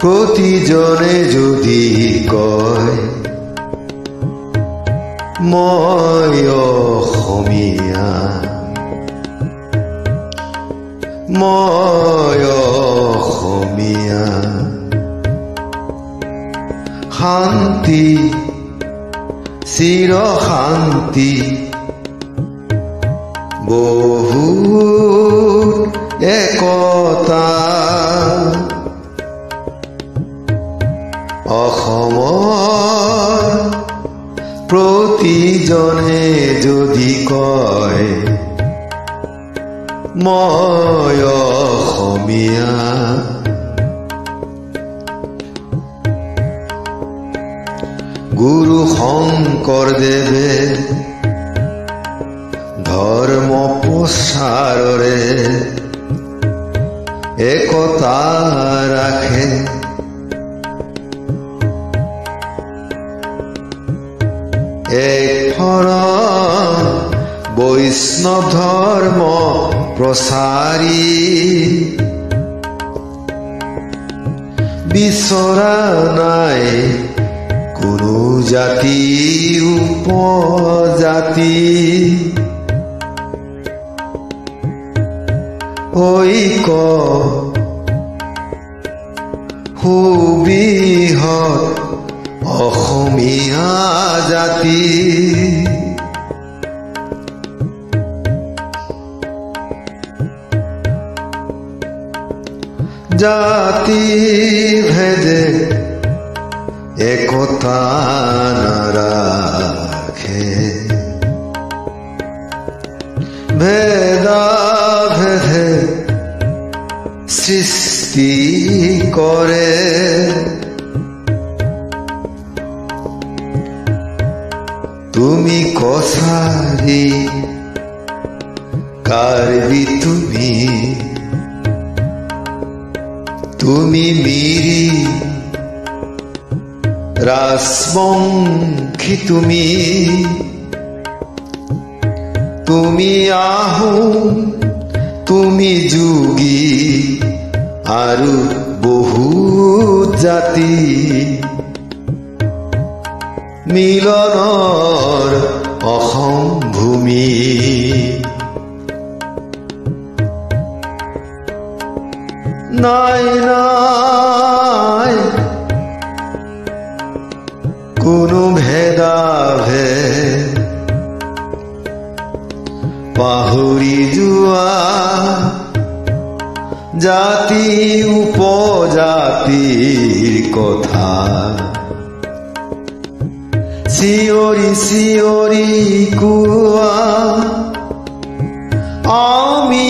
প্ৰতিজনে যদি কয় মই অসমীয়া, মই অসমীয়া, শান্তি চিৰ শান্তি বহুত একতা, অসমৰ প্ৰতিজনে যদি কয় মই অসমীয়া, গুৰু শংকৰদেৱে ধৰ্ম প্ৰচাৰৰে একতা ৰাখে, এক শৰণ বৈষ্ণৱ ধৰ্ম প্ৰচাৰী, বিচৰা নাই কোনো জাতি উপজাতি, ঐক্য সুবৃহৎ অসমীয়া জাতি, জাতি ভেদে একতা নাৰাখে, ভেদা ভেদে সৃষ্টি কৰে, তুমি কছাৰী কাৰ্বি, তুমি মিৰি ৰাজবংশী, তুমি আহোম, তুমি যোগী আৰু বহুত জাতি, মিলনৰ অসম ভূমি, নাই নাই কোনো ভেদাভেদ, পাহৰি যোৱা জাতি উপজাতিৰ কথা, চিঞৰি চিঞৰি কোৱা আমি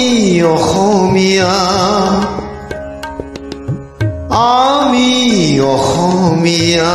অসমীয়া, আমি অসমীয়া।